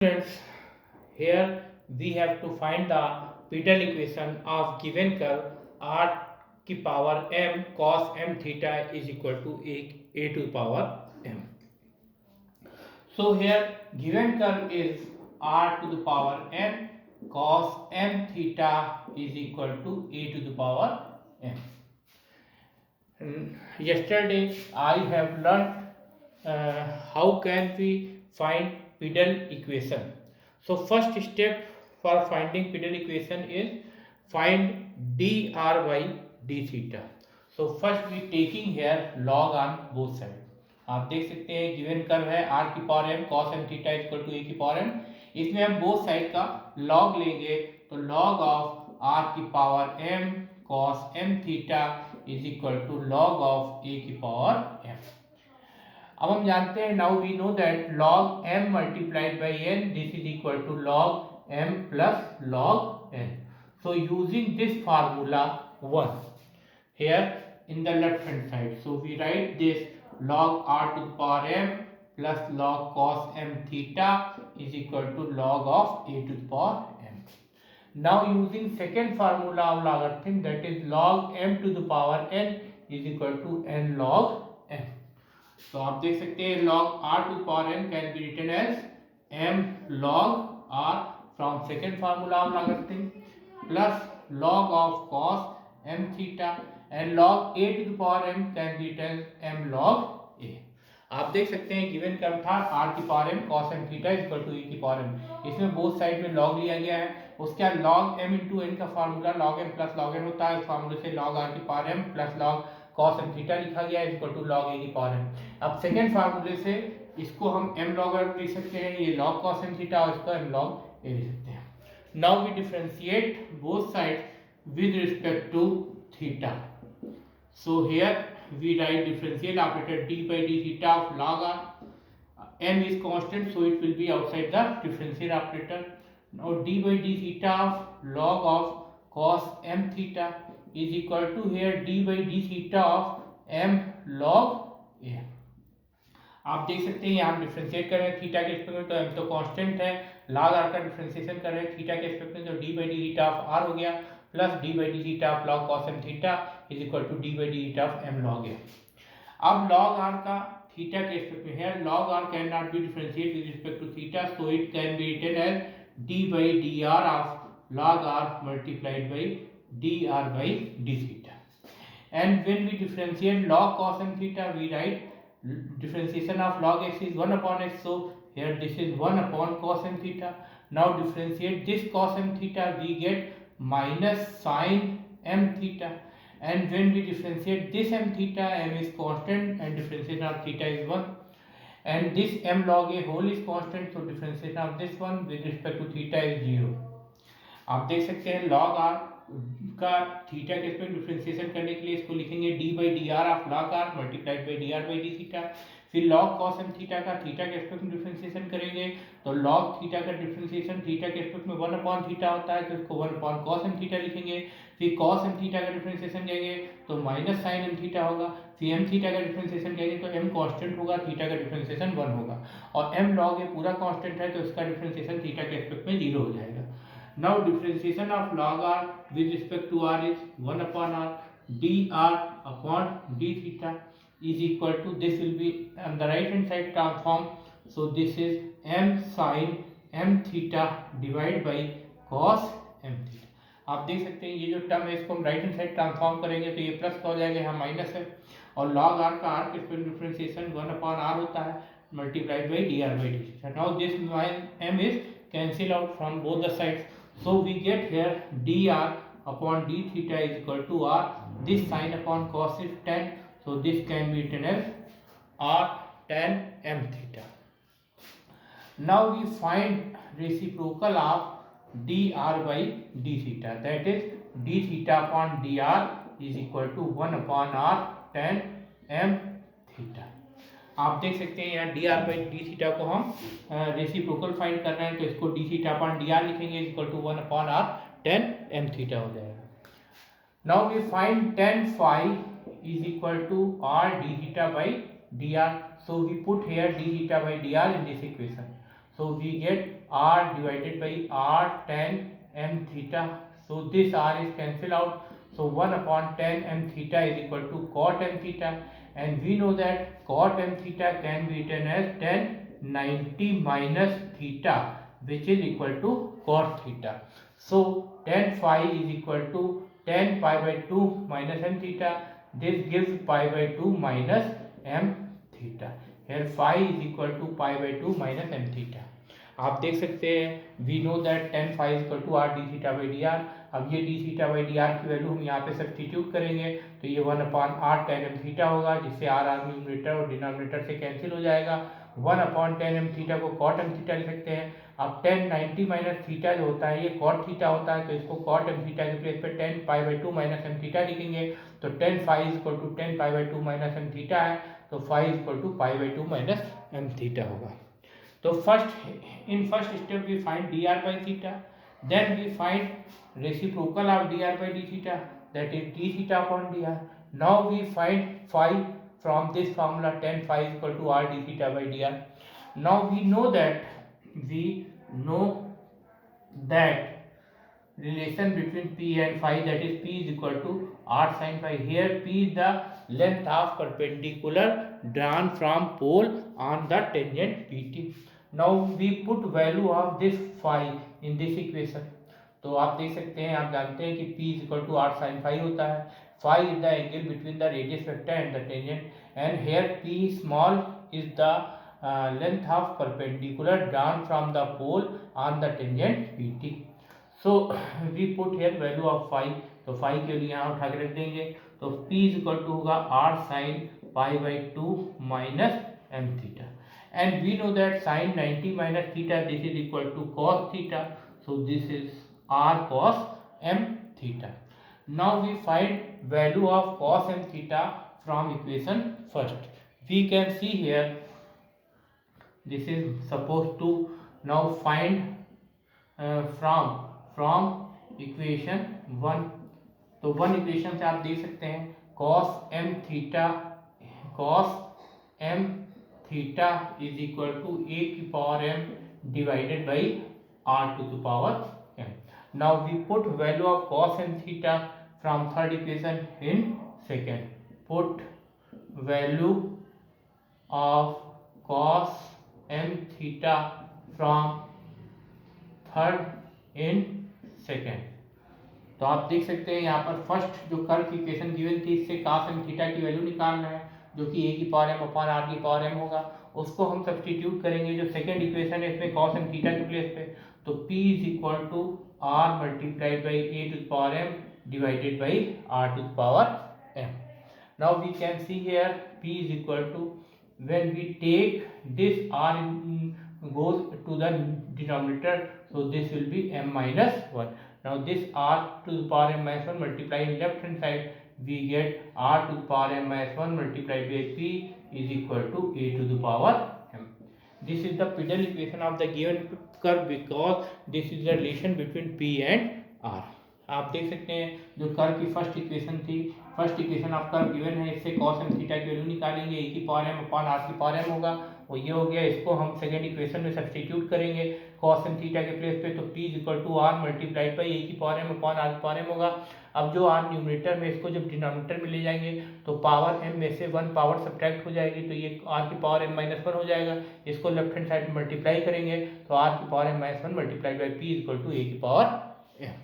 Friends, here we have to find the Peter equation of given curve r की power m cos m theta is equal to a to the power m. So here given curve is r to the power m cos m theta is equal to a to the power m. Yesterday I have learnt how can we find Peter equation. So first step for finding Peter equation is find dr by d theta. So first we taking here log on both sides. आप देख सकते हैं given curve है r की power m cos m theta equal to a की power m. इसमें हम both side का log लेंगे तो log ऑफ r की power m cos m theta is equal to log of a की पावर m. अब हम जानते हैं now we know that log m multiplied by n this is equal to log m plus log n. So using this formula 1 here in the left hand side, so we write this log r to the power m plus log cos m theta is equal to log of a to the power m. Now using second formula of logarithm, that is log m to the power n is equal to n log m. तो आप देख सकते हैं log r to the power n can be written as m log r from second formula of logarithm plus log of cos m theta and log a to the power m can be written as m log a. आप देख सकते हैं given curve था r की power m cos m theta equal to e की power m. इसमें both side में log लिया गया है. उसके बाद log m इंटू n का formula log m plus log n होता है. उस फार्मूले से log r की power m plus log cos m theta लिखा गया है इक्वल टू log a की पावर m. अब सेकेंड फार्मूले से इसको हम m log r लिख सकते हैं, ये log cos m थीटा और इसको m log a लिख सकते हैं. Now we differentiate both side with respect to theta. So here we write differential operator d by d theta of log r. M is constant, so it will be outside the differential operator. Now d by d theta of log of cos m theta is equal to here d by d theta of m log a. आप देख सकते हैं यहाँ differentiate कर रहे हैं theta के respect में, तो m तो कांस्टेंट है. log r का डिफ्रेंशिएशन कर रहे हैं थीटा के रिस्पेक्ट में, तो d by d theta of r हो गया plus d by d theta of log cos m theta is equal to d by d theta of m log a. अब log r का theta के respect में है, log r can not be differentiate with respect to theta, so it can be written as d by dr of log r multiplied by dr by d theta. And when we differentiate log cos m theta, we write differentiation of log x is 1 upon x, so here this is 1 upon cos m theta. Now differentiate this cos m theta, we get minus sin m theta, and when we differentiate this m theta, m is constant and differentiation of theta is 1, and this m log a whole is constant, so differentiation of this one with respect to theta is 0. आप देख सकते हैं log r का theta के respect differentiation करने के लिए इसको लिखेंगे d by dr of log r multiplied by dr by d theta. फिर log cos m थीटा का थीटा के रिस्पेक्ट में डिफरेंशिएशन करेंगे, तो log थीटा का डिफरेंशिएशन थीटा के रिस्पेक्ट में 1 अपॉन थीटा होता है, तो इसको 1 अपॉन cos m थीटा लिखेंगे. फिर cos m थीटा का डिफरेंशिएशन करेंगे तो माइनस sin m थीटा होगा. फिर m थीटा का डिफरेंशिएशन करेंगे तो m कांस्टेंट होगा, थीटा का डिफरेंशिएशन 1 होगा, और m log a पूरा कांस्टेंट है तो इसका डिफरेंशिएशन थीटा के रिस्पेक्ट में 0 हो जाएगा. Now differentiation of log r with respect to r is 1 upon r dr upon d theta is equal to, this will be on the right hand side transform, so this is m sin m theta divided by cos m theta. आप देख सकते हैं ये जो term है इसको हम right hand side transform करेंगे तो ये प्लस हो जाएगा, यहाँ माइनस है, और log r का r के रिस्पेक्ट डिफरेंशिएशन 1 upon r होता है multiplied by dr by d theta. Now this m is cancel out from both the sides. So we get here dr upon d theta is equal to r. This sin upon cos is tan, so this can be written as r tan m theta. Now we find reciprocal of dr by d theta, that is d theta upon dr is equal to 1 upon r tan m theta. आप देख सकते हैं यहाँ D R by D theta को हम reciprocal find कर रहे हैं, तो इसको D theta upon D R लिखेंगे equal to 1 upon R tan M theta हो जाएगा. Now we find tan phi is equal to R D theta by D R, so we put here D theta by D R in this equation, so we get r divided by r tan m theta. So this r is cancelled out. So 1 upon tan m theta is equal to cot m theta, and we know that cot m theta can be written as tan 90 minus theta, which is equal to cot theta. So tan phi is equal to tan pi by 2 minus m theta. This gives pi by 2 minus m theta. Here phi is equal to pi by 2 minus m theta. आप देख सकते हैं we know that tan phi is equal to r d theta by dr. अब ये d theta by dr की value हम यहाँ पे सब्सटीट्यूट करेंगे तो ये 1 upon r tan m theta होगा, जिससे r न्यूमरेटर और डिनोमिनेटर से कैंसिल हो जाएगा. 1 अपॉन tan m theta को cot m theta लिख सकते हैं. अब tan 90 माइनस थीटा जो होता है ये cot थीटा होता है, तो इसको cot m theta के प्लेस पे tan pi by 2 minus m theta लिखेंगे. तो tan phi is equal to tan pi by 2 minus m theta है, तो phi is equal to pi by 2 minus m theta होगा. तो in first step we find dr by theta, then we find reciprocal of dr by d theta, that is d theta upon dr. Now we find phi from this formula, tan phi is equal to r d theta by dr. Now we know that relation between p and phi, that is p is equal to r sin phi. Here p is the length of perpendicular drawn from pole on the tangent pt. Now we put value of this phi in this equation. तो आप देख सकते हैं, आप जानते हैं कि p is equal to r sin phi होता है. Phi is the angle between the radius vector and the tangent, and here p small is the length of perpendicular drawn from the pole on the tangent pt. So we put here value of phi. तो phi के लिए यहाँ उठा के रख देंगे. तो p is equal to होगा r sin pi by 2 minus m theta. And we know that sin 90 minus theta, this is equal to cos theta. So this is r cos m theta. Now we find value of cos m theta from equation first. We can see here, this is supposed to now find from equation 1. तो 1 equation से आप देख सकते हैं cos m theta is equal to a की power m divided by r to the power m. Now we put value of cos m theta from third equation in second. Put value of cos m theta from third in second. तो आप देख सकते हैं यहाँ पर first जो curve की equation given थी, इससे cos m थीटा की वैल्यू निकालना है, जो कि a की पावर m अपॉन r की पावर m होगा. उसको हम सब्सटीट्यूट करेंगे जो सेकंड इक्वेशन है इसमें cos m थीटा के प्लेस पे. तो p is equal to r multiplied by a to the power m divided by r to the power m. Now we can see here p is equal to, when we take this r goes to the denominator, so this will be m minus 1. Now this r to the power m minus 1 multiply in left hand side, we get r to the power m minus 1 multiplied by p is equal to a to the power m. This is the pedal equation of the given curve, because this is the relation between p and r. आप देख सकते हैं जो curve की first equation थी, first equation of curve given है, इससे cos m theta की वैल्यू निकालेंगे, a की पावर m अपॉन r की पावर m होगा, वो ये हो गया. इसको हम सेकेंड इक्वेशन में सब्सटीट्यूट करेंगे cos m थीटा के प्लेस पे, तो p is equal to r multiplied by a की पावर m अपॉन r की पावर m होगा. अब जो r न्यूमरेटर में, इसको जब डिनोमिनेटर में ले जाएंगे तो पावर m में से 1 पावर सब्ट्रैक्ट हो जाएगी, तो ये r की पावर m माइनस 1 हो जाएगा. इसको लेफ्ट हैंड साइड में मल्टीप्लाई करेंगे तो r की power m minus 1 multiplied by p is equal to a की पावर m.